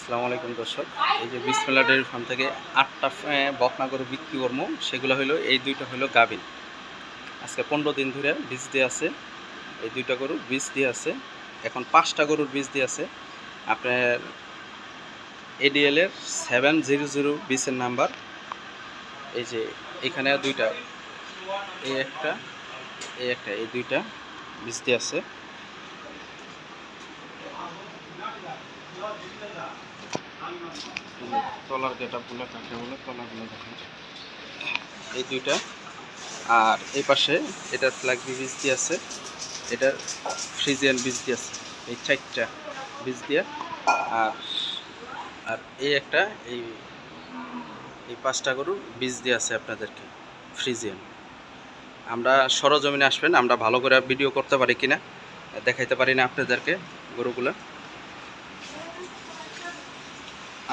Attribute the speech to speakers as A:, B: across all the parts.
A: আসসালামু আলাইকুম দর্শক, এই যে বিসমিল্লাহ ডেয়ারি ফার্ম থেকে 8টা বকনা গরু বিক্রি করবো। সেগুলো হলো এই দুইটা হলো গাভিন। আজকে 15 দিন ধরে বীজ দিয়ে আছে। এই দুইটা গরু বীজ দিয়ে আছে। এখন 5টা গরুর বীজ দিয়ে আছে। আপনার এডিএল এর 700 বীজের নাম্বার। এই যে এখানে দুইটা, এই একটা এই দুইটা বীজ দিয়ে আছে। তলার গেটআপগুলো কাকে বলে, তলাগুলো দেখেন, এই দুইটা। আর এই পাশে এটার ফ্ল্যাগ বীজ দিয়ে আছে, এটার ফ্রিজিয়ান বীজ দিয়ে আছে। এই 4টা বীজ দিয়ে। আর আর এই একটা, এই এই 5টা গরুর বীজ দিয়ে আছে আপনাদেরকে ফ্রিজিয়ান। আমরা সরজমিনে আসবেন, আমরা ভালো করে ভিডিও করতে পারি কিনা দেখাইতে পারি না আপনাদেরকে গরুগুলো।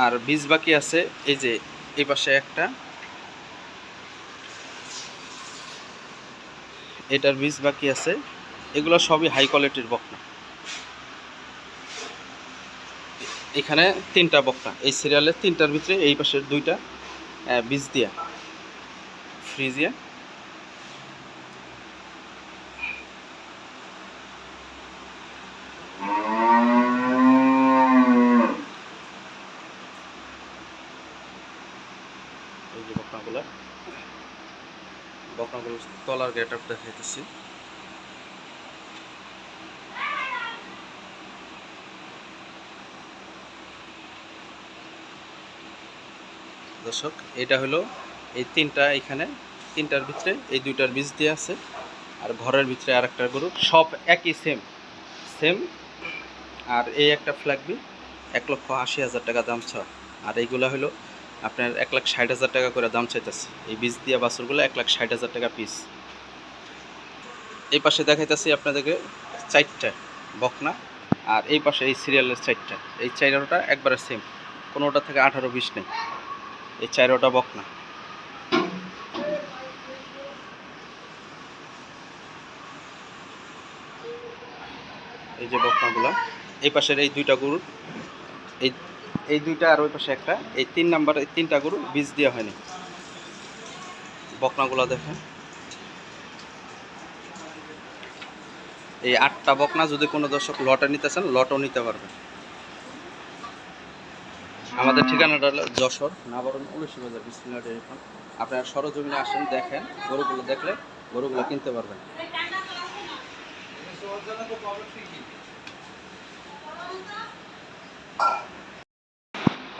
A: আর বীজ বাকি আছে, এই যে এই পাশে একটা, এটার বীজ বাকি আছে। এগুলো সবই হাই কোয়ালিটির বকনা। এখানে 3টা বকনা, এই সিরিয়ালের 3টার ভিতরে এই পাশের 2টা বীজ দিয়া ফ্রিজিয়া। এই যে বকনাগুলো তলার গেট আপ দেখাইতেছি। দর্শক, এটা হলো এই 3টা, এখানে 3টার ভিতরে এই 2টার বীজ দিয়ে আছে। আর ঘরের ভিতরে আর একটা গরু, সব একই সেম। আর এই একটা ফ্ল্যাগবি 1,80,000 টাকা দাম ছ। আর এইগুলো হলো আপনার 1,60,000 টাকা করে দাম চাইতেছে। এই বীজ দিয়া বাছুরগুলো 1,60,000 টাকা পিস। এই পাশে দেখাইতেছি আপনাদেরকে 4টা বকনা। আর এই পাশে এই সিরিয়ালের 4টা, এই 4টা একবারে সেম, কোনোটা থেকে 18-20 নেই। এই 4টা বকনা। এই যে বকনাগুলা, এই পাশের এই 2টা গরু, এই এই 2টা আর ওই পাশে একটা, এই 3 নাম্বার, এই 3টা গরু বীজ দেওয়া হয়নি। বকনাগুলা দেখেন, এই 8টা বকনা যদি কোনো দর্শক লটে নিতে চান, লটও নিতে পারবেন। আমাদের ঠিকানাটা হলো যশোর নাবরণ 19 বাজার বিসমিল্লাহ ডেয়ারি ফার্ম। আপনারা সরজমিনে আসেন, দেখেন, গরুগুলো দেখলে গরুগুলো কিনতে পারবেন।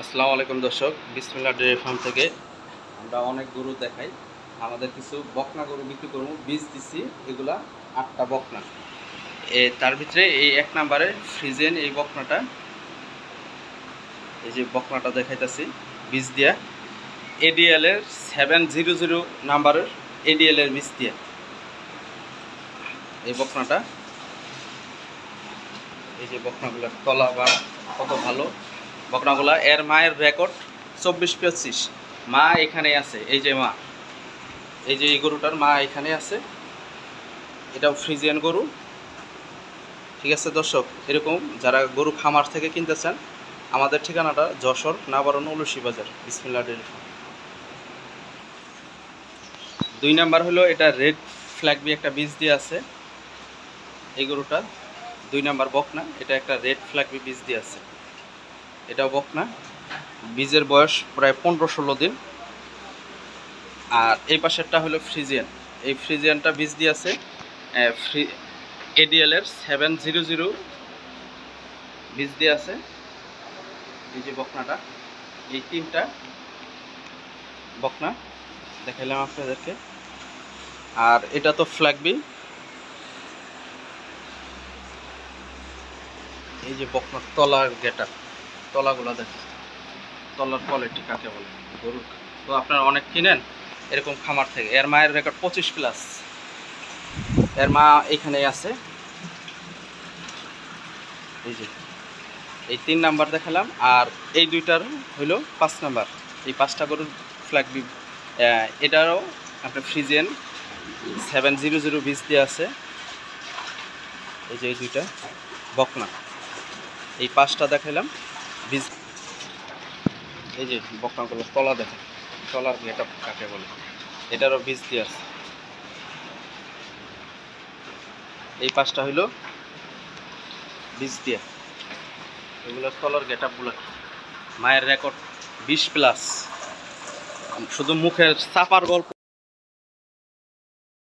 A: আসসালামু আলাইকুম দর্শক, বিসমিল্লাহ ডেয়ারি ফার্ম থেকে আমরা অনেক গরু দেখাই। আমাদের কিছু বকনা গরু বিক্রি করবো, বীজ দিছি। এগুলা 8টা বকনা। তার ভিতরে এই 1 নাম্বারে ফ্রিজেন এই বকনাটা, এই যে বকনাটা দেখাইতেছি বীজ দিয়া এডিএল এর 700 নাম্বারের এডিএল এর বীজ দিয়া এই বকনাটা। এই যে বকনাগুলোর তলা বা কত ভালো বকনাগুলা। এর মায়ের রেকর্ড 24-25। মা এখানে আছে, এই যে মা, এই যে এই গরুটার মা এখানে আছে। এটাও ফ্রিজিয়ান গরু। ঠিক আছে দর্শক, এরকম যারা গরু খামার থেকে কিনতে চান, আমাদের ঠিকানাটা যশোর নাবরণ 19 বাজার বিসমিল্লাহ ডেয়ারি ফার্ম। 2 নাম্বার হলো এটা রেড ফ্ল্যাগবি, একটা বীজ দিয়ে আছে। এই গরুটা 2 নাম্বার বকনা, এটা একটা রেড ফ্ল্যাগবি বীজ দিয়ে আছে। এটাও বকনা, বীজের বয়স প্রায় 15-16 দিন। আর এই পাশেরটা হলো ফ্রিজিয়ান। এই ফ্রিজিয়ানটা বীজ দিয়ে আছে এডিএল এর 700 বীজ দিয়ে আছে। এই যে বকনাটা, এই 3টা বকনা দেখাইলাম আপনাদেরকে। আর এটা তো ফ্ল্যাগবি। এই যে বকনার তলার গেটআপ, তলাগুলো দেখেন, তলার কোয়ালিটি কাকে বলে গরুর। তো আপনারা অনেক কিনেন এরকম খামার থেকে। এর মায়ের রেকর্ড 25+। এর মা এখানেই আছে। এই যে এই 3 নাম্বার দেখালাম। আর এই 2টার হইল 5 নাম্বার। এই 5টা গরুর ফ্ল্যাগবি। এটারও আপনার ফ্রিজিয়ান 700 বীজ দিয়ে আছে। এই যে এই 2টা বকনা, এই 5টা দেখাইলাম বীজ। এই যে বকনাগুলো তলা দেখেন, তলার গেট আপ কাকে বলে, এটারও বীজ দিয়ে আছে। এই পাশটা হইলো বীজ দিয়া, এগুলো তলার গেট আপগুলো। মায়ের রেকর্ড 20+, শুধু মুখের চাপার গল্প।